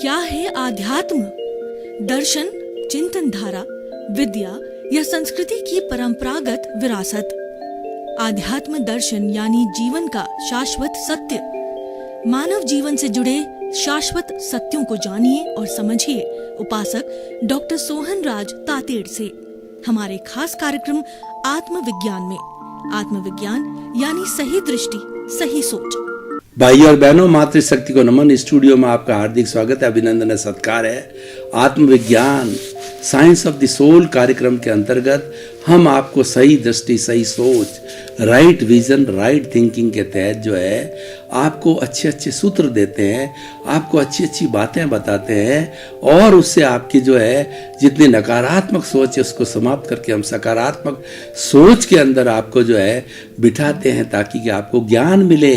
क्या है आध्यात्म? दर्शन, चिंतन धारा, विद्या या संस्कृति की परंपरागत विरासत। आध्यात्म दर्शन यानी जीवन का शाश्वत सत्य। मानव जीवन से जुड़े शाश्वत सत्यों को जानिए और समझिए उपासक डॉक्टर सोहन राज तातेड़ से हमारे खास कार्यक्रम आत्मविज्ञान में। आत्मविज्ञान यानी सही दृष्टि, सही सोच। भाई और बहनों, मातृशक्ति को नमन। स्टूडियो में आपका हार्दिक स्वागत है, अभिनंदन है, सत्कार है। आत्मविज्ञान साइंस ऑफ द सोल कार्यक्रम के अंतर्गत हम आपको सही दृष्टि, सही सोच, राइट विजन, राइट थिंकिंग के तहत जो है आपको अच्छे अच्छे सूत्र देते हैं, आपको अच्छी अच्छी बातें बताते हैं और उससे आपकी जो है जितनी नकारात्मक सोच है उसको समाप्त करके हम सकारात्मक सोच के अंदर आपको जो है बिठाते हैं ताकि कि आपको ज्ञान मिले।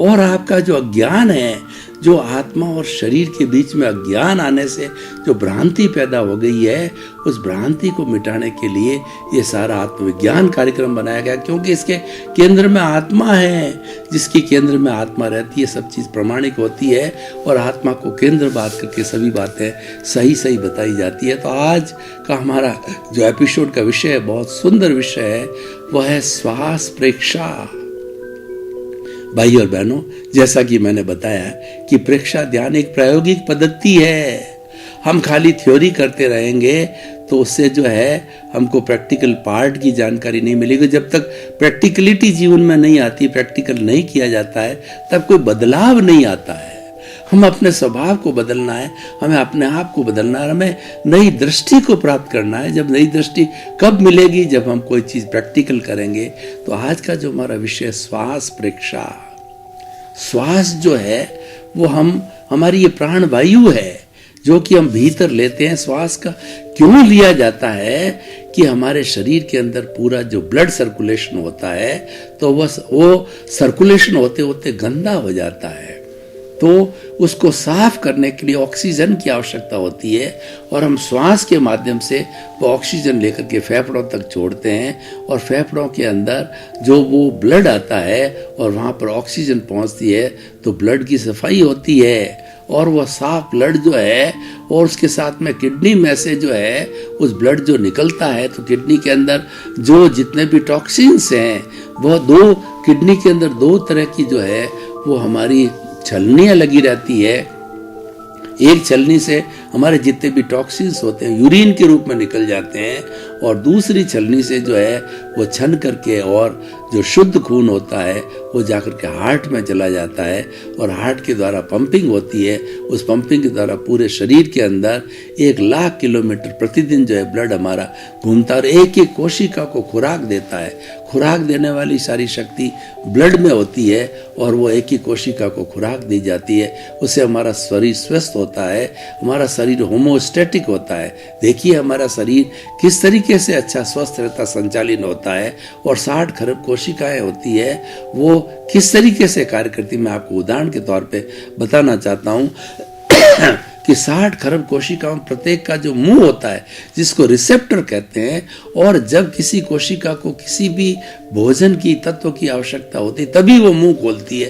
और आपका जो अज्ञान है, जो आत्मा और शरीर के बीच में अज्ञान आने से जो भ्रांति पैदा हो गई है, उस भ्रांति को मिटाने के लिए ये सारा आत्मविज्ञान कार्यक्रम बनाया गया, क्योंकि इसके केंद्र में आत्मा है। जिसके केंद्र में आत्मा रहती है सब चीज़ प्रमाणिक होती है और आत्मा को केंद्र बात करके सभी बातें सही सही बताई जाती है। तो आज का हमारा जो एपिसोड का विषय है, बहुत सुंदर विषय है, वह है श्वास प्रेक्षा। भाई और बहनों, जैसा कि मैंने बताया कि प्रेक्षा ध्यान एक प्रायोगिक पद्धति है। हम खाली थ्योरी करते रहेंगे तो उससे जो है हमको प्रैक्टिकल पार्ट की जानकारी नहीं मिलेगी। जब तक प्रैक्टिकलिटी जीवन में नहीं आती, प्रैक्टिकल नहीं किया जाता है, तब कोई बदलाव नहीं आता है। हम अपने स्वभाव को बदलना है, हमें अपने आप को बदलना है, हमें नई दृष्टि को प्राप्त करना है। जब नई दृष्टि कब मिलेगी? जब हम कोई चीज़ प्रैक्टिकल करेंगे। तो आज का जो हमारा विषय श्वास प्रेक्षा। श्वास जो है वो हमारी ये प्राण वायु है जो कि हम भीतर लेते हैं। श्वास का क्यों लिया जाता है कि हमारे शरीर के अंदर पूरा जो ब्लड सर्कुलेशन होता है तो वो सर्कुलेशन होते होते गंदा हो जाता है, तो उसको साफ करने के लिए ऑक्सीजन की आवश्यकता होती है और हम श्वास के माध्यम से वो ऑक्सीजन लेकर के फेफड़ों तक छोड़ते हैं और फेफड़ों के अंदर जो वो ब्लड आता है और वहाँ पर ऑक्सीजन पहुँचती है तो ब्लड की सफाई होती है और वह साफ ब्लड जो है, और उसके साथ में किडनी में से जो है उस ब्लड जो निकलता है तो किडनी के अंदर जो जितने भी टॉक्सिन्स हैं वह किडनी के अंदर दो तरह की जो है वो हमारी छलनियाँ लगी रहती है। एक छलनी से हमारे जितने भी टॉक्सिन्स होते हैं यूरिन के रूप में निकल जाते हैं और दूसरी छलनी से जो है वो छन करके और जो शुद्ध खून होता है वो जाकर के हार्ट में चला जाता है और हार्ट के द्वारा पंपिंग होती है। उस पंपिंग के द्वारा पूरे शरीर के अंदर 1,00,000 किलोमीटर प्रतिदिन जो है ब्लड हमारा घूमता है और एक एक कोशिका को खुराक देता है। खुराक देने वाली सारी शक्ति ब्लड में होती है और वो एक ही कोशिका को खुराक दी जाती है। उससे हमारा शरीर स्वस्थ होता है, हमारा शरीर होमोस्टैटिक होता है। देखिए हमारा शरीर किस तरीके से अच्छा स्वस्थ रहता, संचालित होता है और 60 खरब कोशिकाएं होती है, वो किस तरीके से कार्य करती। मैं आपको उदाहरण के तौर पे बताना चाहता हूँ कि 60 खरब कोशिकाओं प्रत्येक का जो मुंह होता है जिसको रिसेप्टर कहते हैं, और जब किसी कोशिका को किसी भी भोजन की तत्व की आवश्यकता होती तभी वो मुंह खोलती है,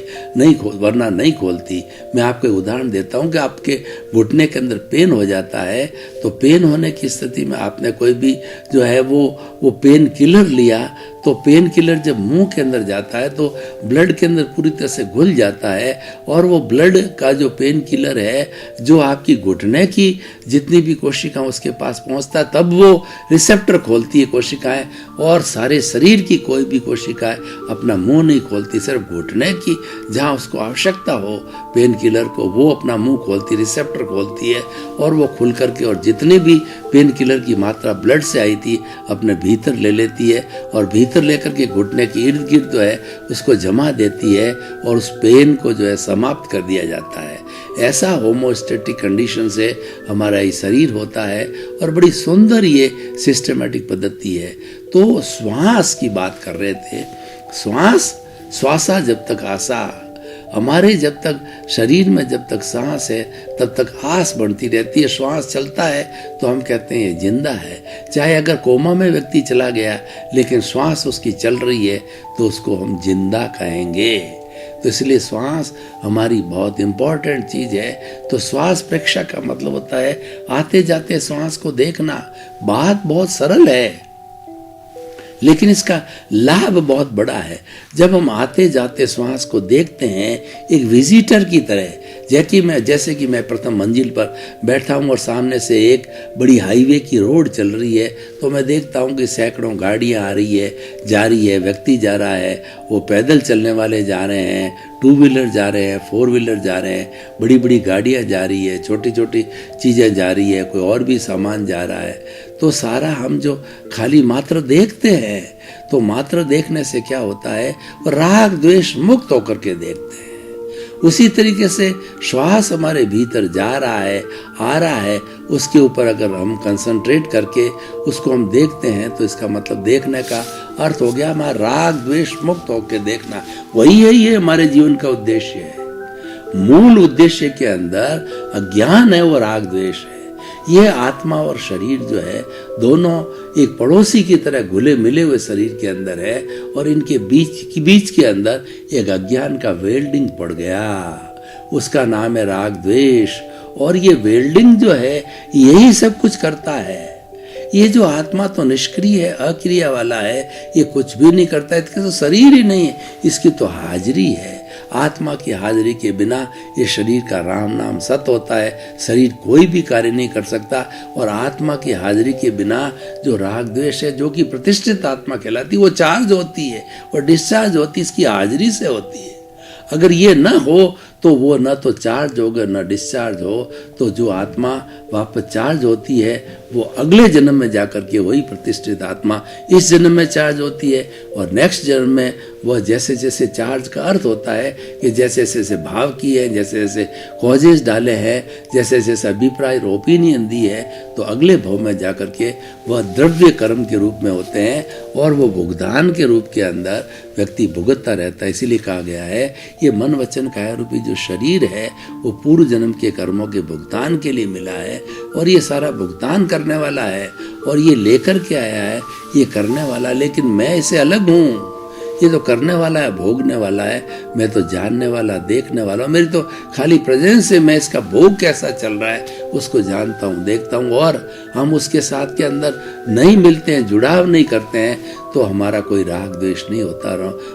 वरना नहीं खोलती। मैं आपको एक उदाहरण देता हूँ कि आपके घुटने के अंदर पेन हो जाता है तो पेन होने की स्थिति में आपने कोई भी जो है वो पेन किलर लिया तो पेन किलर जब मुंह के अंदर जाता है तो ब्लड के अंदर पूरी तरह से घुल जाता है और वो ब्लड का जो पेन किलर है जो आपकी घुटने की जितनी भी कोशिकाएं उसके पास पहुंचता है तब वो रिसेप्टर खोलती है कोशिकाएं, और सारे शरीर की कोई भी कोशिकाएं अपना मुंह नहीं खोलती। सिर्फ घुटने की जहां उसको आवश्यकता हो पेन किलर को वो अपना मुंह खोलती, रिसेप्टर खोलती है और वो खुल करके और जितनी भी पेन किलर की मात्रा ब्लड से आई थी अपने भीतर ले लेती है और भीतर लेकर के घुटने के इर्द गिर्द जो है उसको जमा देती है और उस पेन को जो है समाप्त कर दिया जाता है। ऐसा होमोस्टैटिक कंडीशन से हमारा ये शरीर होता है और बड़ी सुंदर ये सिस्टमैटिक पद्धति है। तो श्वास की बात कर रहे थे। श्वासा जब तक आसा, हमारे जब तक शरीर में जब तक सांस है तब तक आस बढ़ती रहती है। श्वास चलता है तो हम कहते हैं ये जिंदा है। चाहे अगर कोमा में व्यक्ति चला गया लेकिन श्वास उसकी चल रही है तो उसको हम जिंदा कहेंगे। तो इसलिए श्वास हमारी बहुत इंपॉर्टेंट चीज है। तो श्वास प्रेक्षा का मतलब होता है आते जाते श्वास को देखना। बात बहुत सरल है, लेकिन इसका लाभ बहुत बड़ा है। जब हम आते जाते श्वास को देखते हैं एक विजिटर की तरह, जैसे कि मैं प्रथम मंजिल पर बैठा हूँ और सामने से एक बड़ी हाईवे की रोड चल रही है, तो मैं देखता हूँ कि सैकड़ों गाड़ियाँ आ रही है, जा रही है, व्यक्ति जा रहा है, वो पैदल चलने वाले जा रहे हैं, टू व्हीलर जा रहे हैं, फोर व्हीलर जा रहे हैं, बड़ी बड़ी गाड़ियाँ जा रही है, छोटी छोटी चीज़ें जा रही है, कोई और भी सामान जा रहा है। तो सारा हम जो खाली मात्र देखते हैं, तो मात्र देखने से क्या होता है, राग द्वेष मुक्त होकर के देखते हैं। उसी तरीके से श्वास हमारे भीतर जा रहा है, आ रहा है, उसके ऊपर अगर हम कंसंट्रेट करके उसको हम देखते हैं, तो इसका मतलब देखने का अर्थ हो गया हमारा राग द्वेष मुक्त होकर देखना। वही है ये हमारे जीवन का उद्देश्य है। मूल उद्देश्य के अंदर अज्ञान है, वो राग द्वेष है। ये आत्मा और शरीर जो है दोनों एक पड़ोसी की तरह घुले मिले हुए शरीर के अंदर है, और इनके बीच के अंदर एक अज्ञान का वेल्डिंग पड़ गया, उसका नाम है राग द्वेष। और ये वेल्डिंग जो है यही सब कुछ करता है। ये जो आत्मा तो निष्क्रिय है, अक्रिया वाला है, ये कुछ भी नहीं करता, इसके तो शरीर ही नहीं है, इसकी तो हाजिरी है। आत्मा की हाजिरी के बिना ये शरीर का राम नाम सत होता है, शरीर कोई भी कार्य नहीं कर सकता। और आत्मा की हाजिरी के बिना जो राग द्वेष है, जो कि प्रतिष्ठित आत्मा कहलाती है, वो चार्ज होती है और डिस्चार्ज होती है, इसकी हाजिरी से होती है। अगर ये न हो तो वो न तो चार्ज होगा न डिस्चार्ज हो, तो जो आत्मा वापस चार्ज होती है वो अगले जन्म में जाकर के वही प्रतिष्ठित आत्मा इस जन्म में चार्ज होती है, और नेक्स्ट जन्म में वह जैसे जैसे चार्ज का अर्थ होता है कि जैसे जैसे भाव किए हैं, जैसे जैसे कॉजेज डाले हैं, जैसे जैसे अभिप्राय और ओपिनियन दी है, तो अगले भाव में जाकर के वह द्रव्य कर्म के रूप में होते हैं, और वो भुगतान के रूप के अंदर व्यक्ति भुगतता रहता है। इसीलिए कहा गया है ये मन वचन काया रूपी जो शरीर है वो पूर्व जन्म के कर्मों के भुगतान के लिए मिला है, और ये सारा भुगतान करने वाला है, और ये लेकर के आया है, ये करने वाला। लेकिन मैं इससे अलग हूँ, ये तो करने वाला है, भोगने वाला है, मैं तो जानने वाला, देखने वाला हूँ। मेरी तो खाली प्रेजेंस से मैं इसका भोग कैसा चल रहा है उसको जानता हूँ, देखता हूँ। और हम उसके साथ के अंदर नहीं मिलते हैं, जुड़ाव नहीं करते हैं, तो हमारा कोई राग द्वेष नहीं होता,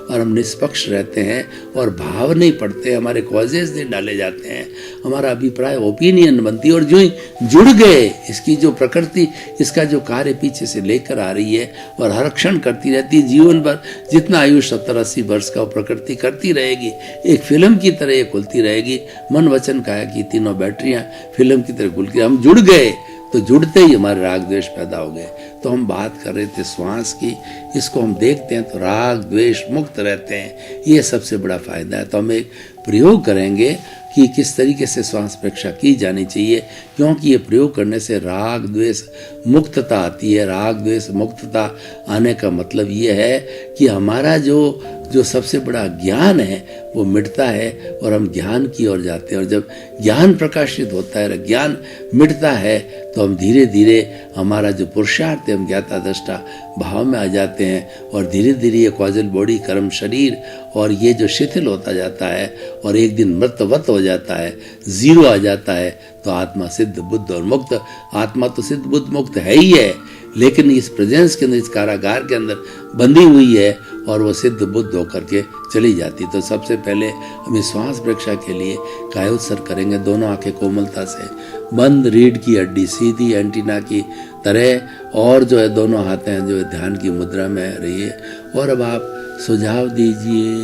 और हम निष्पक्ष रहते हैं, और भाव नहीं पड़ते, हमारे कॉजेज नहीं डाले जाते हैं, हमारा अभिप्राय ओपिनियन बनती है। और जो ही जुड़ गए, इसकी जो प्रकृति, इसका जो कार्य पीछे से लेकर आ रही है और हर क्षण करती रहती है, जीवन भर जितना आयुष 70-80 वर्ष का वो प्रकृति करती रहेगी, एक फिल्म की तरह ये खुलती रहेगी। मन वचन काया की तीनों बैटरियां फिल्म की तरह खुल के हम जुड़ गए, तो जुड़ते ही हमारे राग द्वेष पैदा हो गए। तो हम बात कर रहे थे श्वास की, इसको हम देखते हैं तो राग द्वेष मुक्त रहते हैं, ये सबसे बड़ा फायदा है। तो हम एक प्रयोग करेंगे कि किस तरीके से श्वास प्रेक्षा की जानी चाहिए, क्योंकि ये प्रयोग करने से राग द्वेष मुक्तता आती है। राग द्वेष मुक्तता आने का मतलब ये है कि हमारा जो सबसे बड़ा ज्ञान है वो मिटता है, और हम ज्ञान की ओर जाते हैं। और जब ज्ञान प्रकाशित होता है, ज्ञान मिटता है, तो हम धीरे धीरे हमारा जो पुरुषार्थ है, हम ज्ञाता दृष्टा भाव में आ जाते हैं, और धीरे धीरे ये कॉजल बॉडी, कर्म शरीर, और ये जो शिथिल होता जाता है, और एक दिन मृतवत हो जाता है, जीरो आ जाता है, तो आत्मा सिद्ध बुद्ध और मुक्त। आत्मा तो सिद्ध बुद्ध मुक्त है ही है, लेकिन इस प्रेजेंस के अंदर, इस कारागार के अंदर बंधी हुई है, और वो सिद्ध बुद्ध होकर के चली जाती। तो सबसे पहले हम श्वास प्रेक्षा के लिए कायोत्सर्ग करेंगे, दोनों आंखें कोमलता से बंद, रीढ़ की हड्डी सीधी एंटीना की तरह, और जो है दोनों हाथें जो है ध्यान की मुद्रा में रहिए। और अब आप सुझाव दीजिए,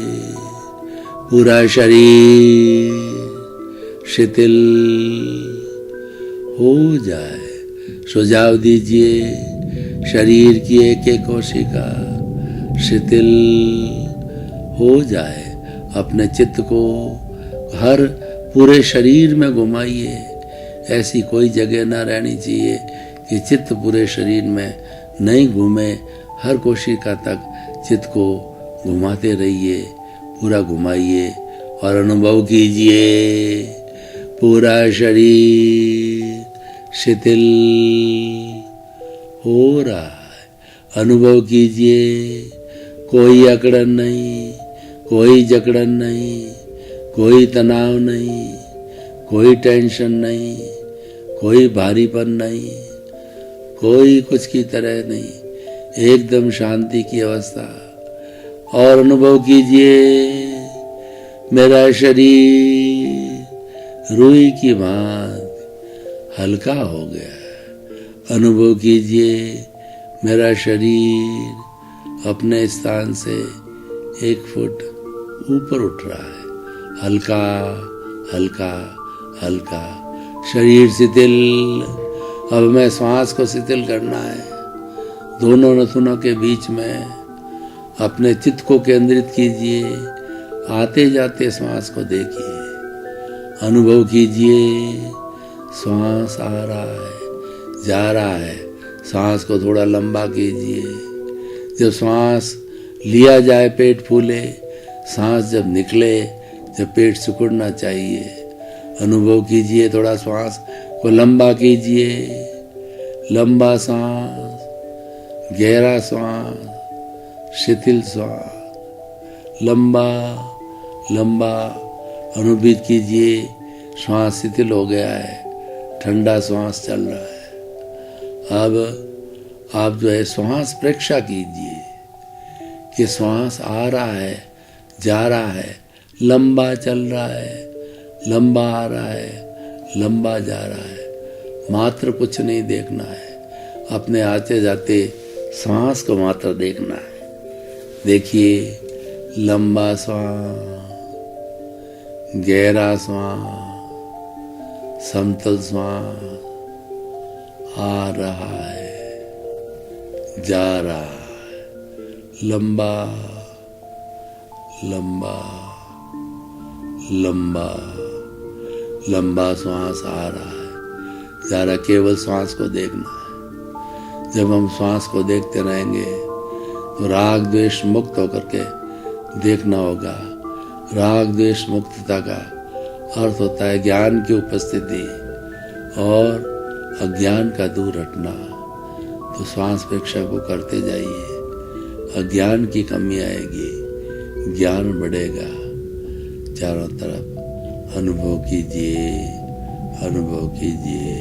पूरा शरीर शिथिल हो जाए। सुझाव दीजिए, शरीर की एक एक कोशिका शिथिल हो जाए। अपने चित्त को हर पूरे शरीर में घुमाइए, ऐसी कोई जगह ना रहनी चाहिए कि चित्त पूरे शरीर में नहीं घूमे। हर कोशिका तक चित्त को घुमाते रहिए, पूरा घुमाइए, और अनुभव कीजिए पूरा शरीर शिथिल हो रहा है। अनुभव कीजिए कोई अकड़न नहीं, कोई जकड़न नहीं, कोई तनाव नहीं, कोई टेंशन नहीं, कोई भारीपन नहीं, कोई कुछ की तरह नहीं, एकदम शांति की अवस्था। और अनुभव कीजिए मेरा शरीर रुई की भांति हल्का हो गया। अनुभव कीजिए मेरा शरीर अपने स्थान से 1 फुट ऊपर उठ रहा है, हल्का हल्का हल्का। शरीर शिथिल। अब हमें श्वास को शिथिल करना है। दोनों नथुनों के बीच में अपने चित्त को केंद्रित कीजिए। आते जाते श्वास को देखिए, अनुभव कीजिए श्वास आ रहा है, जा रहा है। श्वास को थोड़ा लंबा कीजिए। जब श्वास लिया जाए पेट फूले, सांस जब निकले जब पेट सिकुड़ना चाहिए। अनुभव कीजिए, थोड़ा श्वास को लंबा कीजिए। लंबा सांस, गहरा श्वास, शिथिल श्वास, लंबा लंबा अनुभूत कीजिए। श्वास शिथिल हो गया है, ठंडा श्वास चल रहा है। अब आप जो है श्वास परीक्षा कीजिए कि श्वास आ रहा है, जा रहा है, लंबा चल रहा है, लंबा आ रहा है, लंबा जा रहा है। मात्र कुछ नहीं देखना है, अपने आते जाते श्वास को मात्र देखना है। देखिए लंबा श्वास, गहरा श्वास, समतल श्वास आ रहा है, जा रहा है, लंबा लंबा लंबा लंबा श्वास आ रहा है, जा रहा। केवल श्वास को देखना है। जब हम श्वास को देखते रहेंगे तो राग द्वेष मुक्त होकर के देखना होगा। राग द्वेष मुक्तता का अर्थ होता है ज्ञान की उपस्थिति और अज्ञान का दूर हटना। तो श्वास परीक्षा को करते जाइए, अज्ञान की कमी आएगी, ज्ञान बढ़ेगा। चारों तरफ अनुभव कीजिए, अनुभव कीजिए,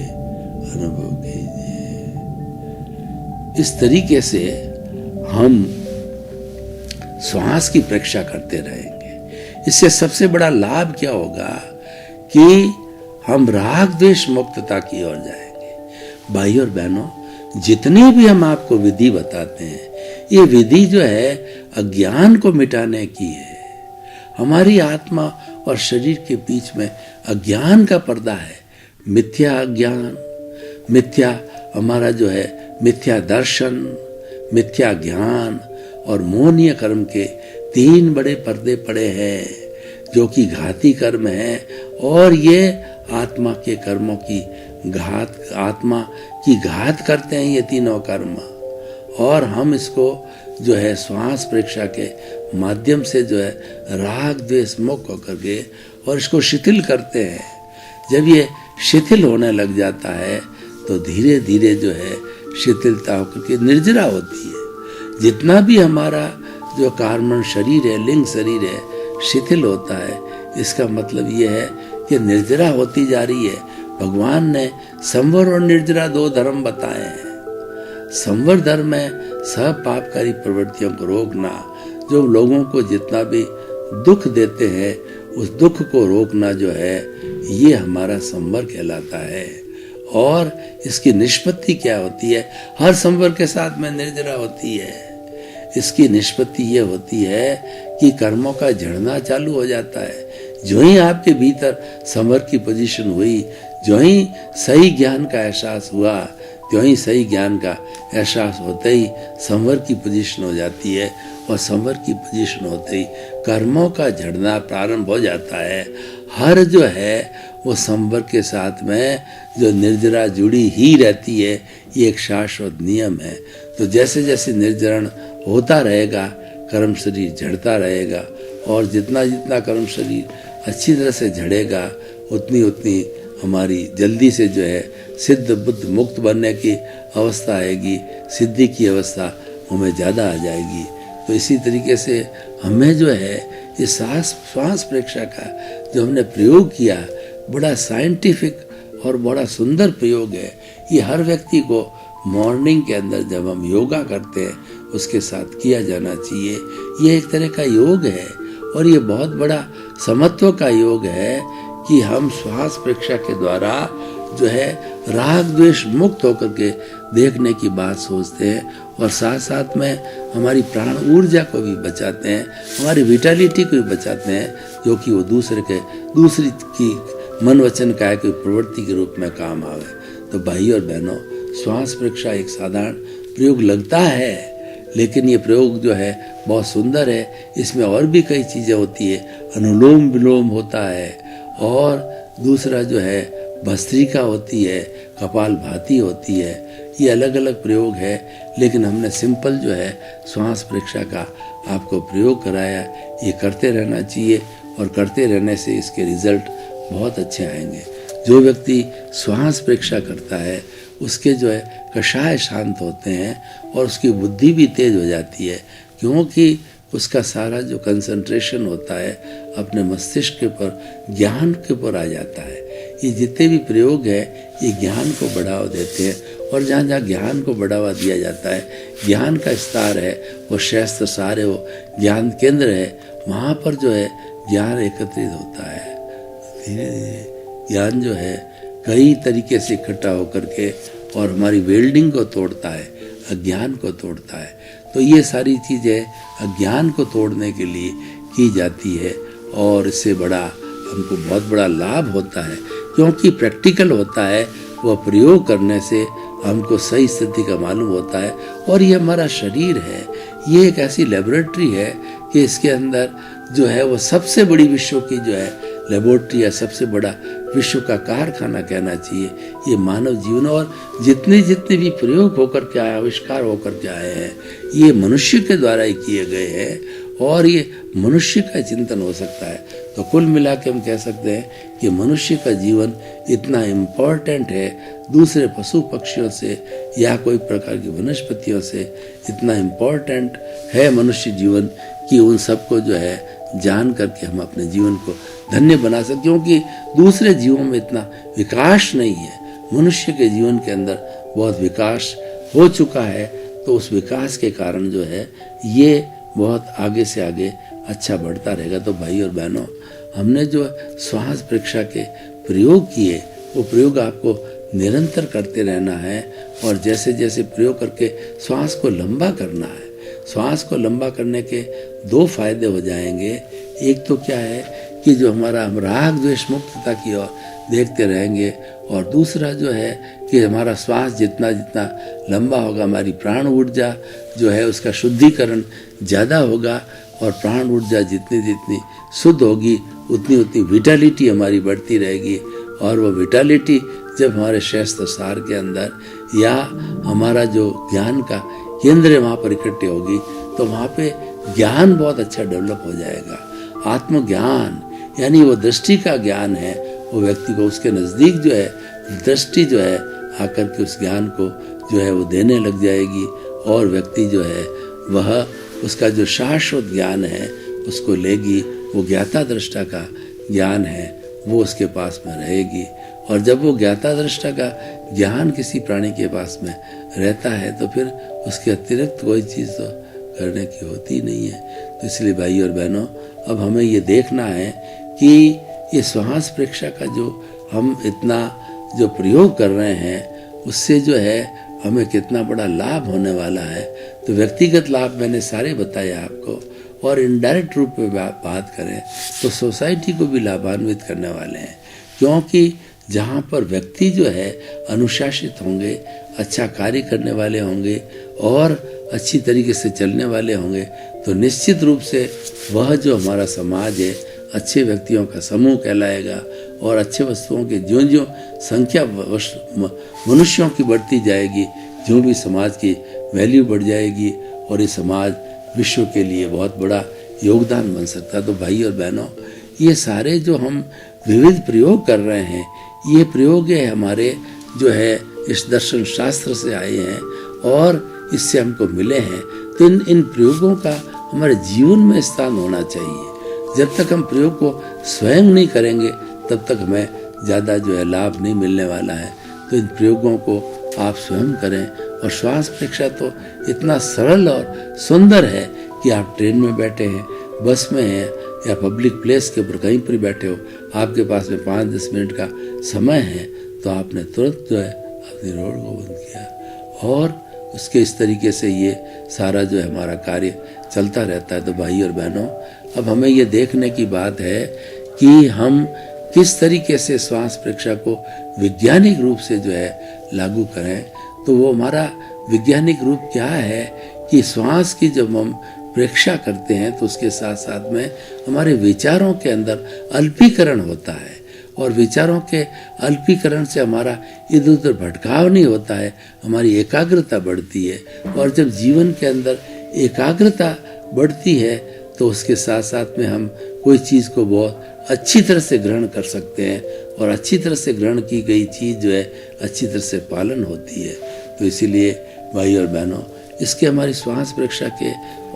अनुभव कीजिए। इस तरीके से हम श्वास की परीक्षा करते रहेंगे। इससे सबसे बड़ा लाभ क्या होगा कि हम राग द्वेष मुक्तता की ओर जाएंगे। भाई और बहनों, जितनी भी हम आपको विधि बताते हैं, ये विधि जो है अज्ञान को मिटाने की है। हमारी आत्मा और शरीर के बीच में अज्ञान का पर्दा है, मिथ्या अज्ञान। मिथ्या हमारा जो है मिथ्या दर्शन, मिथ्या ज्ञान और मोहनीय कर्म के 3 बड़े पर्दे पड़े हैं जो कि घाती कर्म है। और ये आत्मा के कर्मों की आत्मा की घात करते हैं ये तीनों कर्म। और हम इसको जो है श्वास परीक्षा के माध्यम से जो है राग द्वेष मुक्त होकर के और इसको शिथिल करते हैं। जब ये शिथिल होने लग जाता है तो धीरे धीरे जो है शिथिलता होकर के निर्जरा होती है। जितना भी हमारा जो कार्मण शरीर है, लिंग शरीर है, शिथिल होता है, इसका मतलब ये है कि निर्जरा होती जा रही है। भगवान ने संवर और निर्जरा 2 धर्म बताए हैं। संवर धर्म है सब पापकारी प्रवृत्तियों को रोकना, जो लोगों को जितना भी दुख देते हैं उस दुख को रोकना जो है ये हमारा संवर कहलाता है। और इसकी निष्पत्ति क्या होती है? हर संवर के साथ में निर्जरा होती है। इसकी निष्पत्ति ये होती है कि कर्मों का झड़ना चालू हो जाता है। जो ही आपके भीतर संवर की पोजीशन हुई, जो ही सही ज्ञान का एहसास हुआ, त्यों ही सही ज्ञान का एहसास होते ही संवर की पोजीशन हो जाती है। और संवर की पोजीशन होते ही कर्मों का झड़ना प्रारंभ हो जाता है। हर जो है वो संवर के साथ में जो निर्जरा जुड़ी ही रहती है, ये एक शाश्वत नियम है। तो जैसे जैसे निर्जरण होता रहेगा, कर्म शरीर झड़ता रहेगा। और जितना जितना कर्म शरीर अच्छी तरह से झड़ेगा, उतनी उतनी हमारी जल्दी से जो है सिद्ध बुद्ध मुक्त बनने की अवस्था आएगी, सिद्धि की अवस्था हमें ज़्यादा आ जाएगी। तो इसी तरीके से हमें जो है इस श्वास प्रेक्षा का जो हमने प्रयोग किया, बड़ा साइंटिफिक और बड़ा सुंदर प्रयोग है। ये हर व्यक्ति को मॉर्निंग के अंदर जब हम योगा करते हैं उसके साथ किया जाना चाहिए। ये एक तरह का योग है और ये बहुत बड़ा समत्व का योग है कि हम श्वास प्रेक्षा के द्वारा जो है राग द्वेष मुक्त होकर के देखने की बात सोचते हैं और साथ साथ में हमारी प्राण ऊर्जा को भी बचाते हैं, हमारी विटालिटी को भी बचाते हैं, जो कि वो दूसरी की मन वचन काया की प्रवृत्ति के रूप में काम आवे। तो भाई और बहनों, श्वास प्रेक्षा एक साधारण प्रयोग लगता है, लेकिन ये प्रयोग जो है बहुत सुंदर है। इसमें और भी कई चीज़ें होती है, अनुलोम विलोम होता है और दूसरा जो है भस्त्रिका होती है, कपालभाति होती है। ये अलग अलग प्रयोग है, लेकिन हमने सिंपल जो है श्वास प्रेक्षा का आपको प्रयोग कराया। ये करते रहना चाहिए और करते रहने से इसके रिजल्ट बहुत अच्छे आएंगे। जो व्यक्ति श्वास प्रेक्षा करता है उसके जो है कषाय शांत होते हैं और उसकी बुद्धि भी तेज हो जाती है, क्योंकि उसका सारा जो कंसंट्रेशन होता है अपने मस्तिष्क के ऊपर, ज्ञान के ऊपर आ जाता है। ये जितने भी प्रयोग है ये ज्ञान को बढ़ावा देते हैं और जहाँ जहाँ ज्ञान को बढ़ावा दिया जाता है, ज्ञान का विस्तार है, वो शास्त्र सारे वो ज्ञान केंद्र है, वहाँ पर जो है ज्ञान एकत्रित होता है। धीरे धीरे ज्ञान जो है कई तरीके से इकट्ठा होकर के और हमारी वेल्डिंग को तोड़ता है, अज्ञान को तोड़ता है। तो ये सारी चीज़ें अज्ञान को तोड़ने के लिए की जाती है और इससे बड़ा हमको बहुत बड़ा लाभ होता है, क्योंकि प्रैक्टिकल होता है। वह प्रयोग करने से हमको सही स्थिति का मालूम होता है। और ये हमारा शरीर है, ये एक ऐसी लेबोरेटरी है कि इसके अंदर जो है वो सबसे बड़ी विश्व की जो है लेबोरेटरी है, सबसे बड़ा विश्व का कारखाना कहना चाहिए ये मानव जीवन। और जितने भी प्रयोग होकर के आए, आविष्कार होकर के आए हैं, ये मनुष्य के द्वारा ही किए गए हैं और ये मनुष्य का चिंतन हो सकता है। तो कुल मिला के हम कह सकते हैं कि मनुष्य का जीवन इतना इम्पोर्टेंट है, दूसरे पशु पक्षियों से या कोई प्रकार की वनस्पतियों से इतना इम्पोर्टेंट है मनुष्य जीवन कि उन सबको जो है जान करके हम अपने जीवन को धन्य बना सकते, क्योंकि दूसरे जीवों में इतना विकास नहीं है। मनुष्य के जीवन के अंदर बहुत विकास हो चुका है, तो उस विकास के कारण जो है ये बहुत आगे से आगे अच्छा बढ़ता रहेगा। तो भाई और बहनों, हमने जो श्वास प्रेक्षा के प्रयोग किए वो प्रयोग आपको निरंतर करते रहना है और जैसे जैसे प्रयोग करके श्वास को लंबा करना है। श्वास को लंबा करने के दो फायदे हो जाएंगे। एक तो क्या है कि जो हमारा हम राग द्वेष मुक्तता की ओर देखते रहेंगे और दूसरा जो है कि हमारा श्वास जितना जितना लंबा होगा, हमारी प्राण ऊर्जा जो है उसका शुद्धिकरण ज़्यादा होगा और प्राण ऊर्जा जितनी जितनी शुद्ध होगी उतनी उतनी विटालिटी हमारी बढ़ती रहेगी। और वो विटालिटी जब हमारे शास्त्र सार के अंदर या हमारा जो ज्ञान का केंद्र है वहाँ पर इकट्ठे होगी, तो वहाँ पे ज्ञान बहुत अच्छा डेवलप हो जाएगा। आत्मज्ञान यानी वो दृष्टि का ज्ञान है, वो व्यक्ति को उसके नज़दीक जो है दृष्टि जो है आकर के उस ज्ञान को जो है वो देने लग जाएगी और व्यक्ति जो है वह उसका जो शाश्वत ज्ञान है उसको लेगी। वो ज्ञाता दृष्टा का ज्ञान है वो उसके पास में रहेगी। और जब वो ज्ञाता दृष्टा का ज्ञान किसी प्राणी के पास में रहता है तो फिर उसके अतिरिक्त कोई चीज़ तो करने की होती नहीं है। तो इसलिए भाई और बहनों, अब हमें ये देखना है कि ये श्वास प्रेक्षा का जो हम इतना जो प्रयोग कर रहे हैं उससे जो है हमें कितना बड़ा लाभ होने वाला है। तो व्यक्तिगत लाभ मैंने सारे बताए आपको, और इनडायरेक्ट रूप में बात करें तो सोसाइटी को भी लाभान्वित करने वाले हैं, क्योंकि जहाँ पर व्यक्ति जो है अनुशासित होंगे, अच्छा कार्य करने वाले होंगे और अच्छी तरीके से चलने वाले होंगे, तो निश्चित रूप से वह जो हमारा समाज है अच्छे व्यक्तियों का समूह कहलाएगा। और अच्छे वस्तुओं की ज्यों ज्यों संख्या मनुष्यों की बढ़ती जाएगी, जो भी समाज की वैल्यू बढ़ जाएगी और ये समाज विश्व के लिए बहुत बड़ा योगदान बन सकता है। तो भाई और बहनों, ये सारे जो हम विविध प्रयोग कर रहे हैं, ये प्रयोग है हमारे जो है इस दर्शन शास्त्र से आए हैं और इससे हमको मिले हैं। तो इन प्रयोगों का हमारे जीवन में स्थान होना चाहिए। जब तक हम प्रयोग को स्वयं नहीं करेंगे तब तक हमें ज़्यादा जो है लाभ नहीं मिलने वाला है। तो इन प्रयोगों को आप स्वयं करें। और श्वास परीक्षा तो इतना सरल और सुंदर है कि आप ट्रेन में बैठे हैं, बस में हैं या पब्लिक प्लेस के ऊपर कहीं पर बैठे हो, आपके पास में 5-10 मिनट का समय है, तो आपने तुरंत जो है अपनी रोड को बंद किया और उसके इस तरीके से ये सारा जो है हमारा कार्य चलता रहता है। तो भाई और बहनों, अब हमें ये देखने की बात है कि हम किस तरीके से श्वास परीक्षा को वैज्ञानिक रूप से जो है लागू करें। तो वो हमारा वैज्ञानिक रूप क्या है कि श्वास की जब हम परीक्षा करते हैं तो उसके साथ साथ में हमारे विचारों के अंदर अल्पीकरण होता है और विचारों के अल्पीकरण से हमारा इधर उधर भटकाव नहीं होता है, हमारी एकाग्रता बढ़ती है। और जब जीवन के अंदर एकाग्रता बढ़ती है तो उसके साथ साथ में हम कोई चीज़ को बहुत अच्छी तरह से ग्रहण कर सकते हैं और अच्छी तरह से ग्रहण की गई चीज़ जो है अच्छी तरह से पालन होती है। तो इसीलिए भाई और बहनों, इसके हमारी श्वास परीक्षा के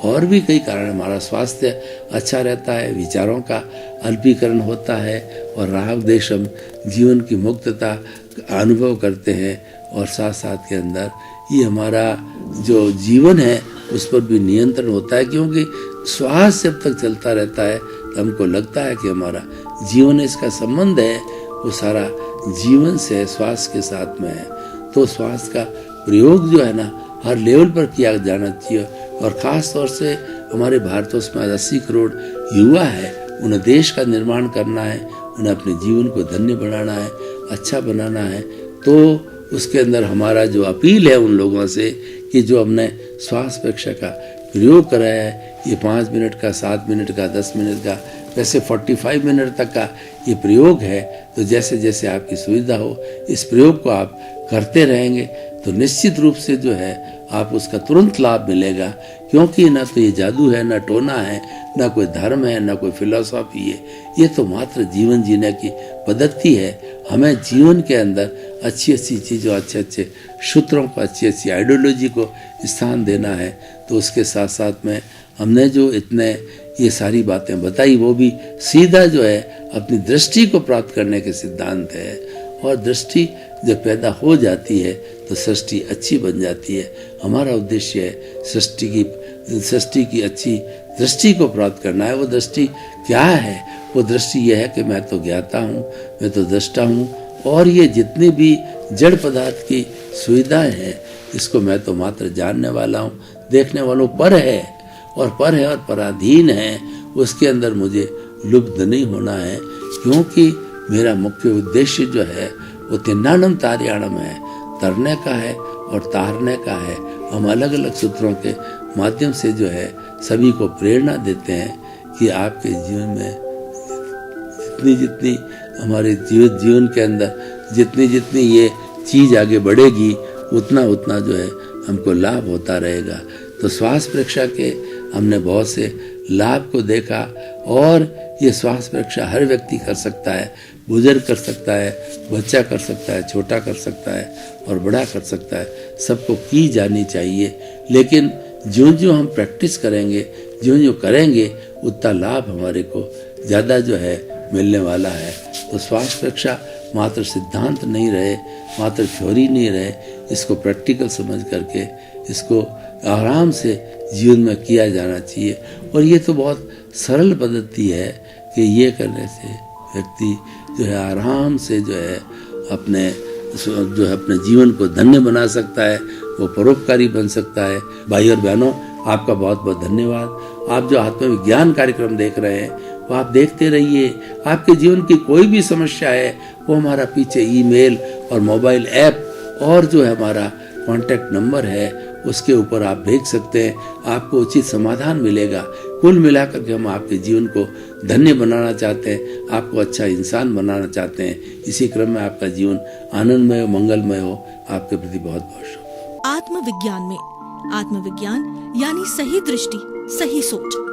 और भी कई कारण। हमारा स्वास्थ्य अच्छा रहता है, विचारों का अल्पीकरण होता है और राग द्वेष हम जीवन की मुक्तता का अनुभव करते हैं और साथ साथ के अंदर ये हमारा जो जीवन है उस पर भी नियंत्रण होता है, क्योंकि श्वास जब तक चलता रहता है तो हमको लगता है कि हमारा जीवन इसका संबंध है, वो सारा जीवन से श्वास के साथ में है। तो श्वास का प्रयोग जो है ना हर लेवल पर किया जाना चाहिए और ख़ास तौर से हमारे भारतवर्ष में 80 करोड़ युवा है, उन्हें देश का निर्माण करना है, उन्हें अपने जीवन को धन्य बनाना है, अच्छा बनाना है। तो उसके अंदर हमारा जो अपील है उन लोगों से कि जो हमने श्वास परीक्षा का प्रयोग कराया है, ये 5 मिनट का, 7 मिनट का, 10 मिनट का, वैसे 45 मिनट तक का ये प्रयोग है। तो जैसे जैसे आपकी सुविधा हो इस प्रयोग को आप करते रहेंगे तो निश्चित रूप से जो है आप उसका तुरंत लाभ मिलेगा, क्योंकि ना तो ये जादू है, ना टोना है, ना कोई धर्म है, ना कोई फिलॉसफी है, ये तो मात्र जीवन जीने की पद्धति है। हमें जीवन के अंदर अच्छी अच्छी चीज़ों, अच्छे अच्छे सूत्रों को, अच्छी अच्छी आइडियोलॉजी को स्थान देना है। तो उसके साथ साथ में हमने जो इतने ये सारी बातें बताई वो भी सीधा जो है अपनी दृष्टि को प्राप्त करने के सिद्धांत है। और दृष्टि जब पैदा हो जाती है तो सृष्टि अच्छी बन जाती है। हमारा उद्देश्य है सृष्टि की अच्छी दृष्टि को प्राप्त करना है। वो दृष्टि क्या है? वो दृष्टि यह है कि मैं तो ज्ञाता हूँ, मैं तो दृष्टा हूँ और ये जितनी भी जड़ पदार्थ की सुविधाएं हैं इसको मैं तो मात्र जानने वाला हूँ, देखने वालों पर है और पराधीन है। उसके अंदर मुझे लुब्ध नहीं होना है, क्योंकि मेरा मुख्य उद्देश्य जो है वो तिन्नानम तार्याणम है, तरने का है और तारने का है। हम अलग अलग सूत्रों के माध्यम से जो है सभी को प्रेरणा देते हैं कि आपके जीवन में जितनी हमारे जीवन के अंदर जितनी ये चीज़ आगे बढ़ेगी उतना जो है हमको लाभ होता रहेगा। तो श्वास परीक्षा के हमने बहुत से लाभ को देखा और ये श्वास परीक्षा हर व्यक्ति कर सकता है, बुजुर्ग कर सकता है, बच्चा कर सकता है, छोटा कर सकता है और बड़ा कर सकता है। सबको की जानी चाहिए, लेकिन जो हम प्रैक्टिस करेंगे, जो करेंगे उतना लाभ हमारे को ज़्यादा जो है मिलने वाला है। तो श्वास परीक्षा मात्र सिद्धांत नहीं रहे, मात्र थ्योरी नहीं रहे, इसको प्रैक्टिकल समझ करके इसको आराम से जीवन में किया जाना चाहिए। और ये तो बहुत सरल पद्धति है कि ये करने से व्यक्ति जो है आराम से जो है अपने जीवन को धन्य बना सकता है, वो परोपकारी बन सकता है। भाई और बहनों, आपका बहुत बहुत धन्यवाद। आप जो आत्म विज्ञान कार्यक्रम देख रहे हैं वो आप देखते रहिए। आपके जीवन की कोई भी समस्या है वो हमारा पीछे ईमेल और मोबाइल ऐप और जो है हमारा कॉन्टैक्ट नंबर है उसके ऊपर आप भेज सकते हैं, आपको उचित समाधान मिलेगा। कुल मिलाकर के हम आपके जीवन को धन्य बनाना चाहते हैं, आपको अच्छा इंसान बनाना चाहते हैं। इसी क्रम में आपका जीवन आनंदमय हो, मंगलमय हो। आपके प्रति बहुत बहुत शुभ। आत्मविज्ञान में आत्मविज्ञान यानी सही दृष्टि, सही सोच।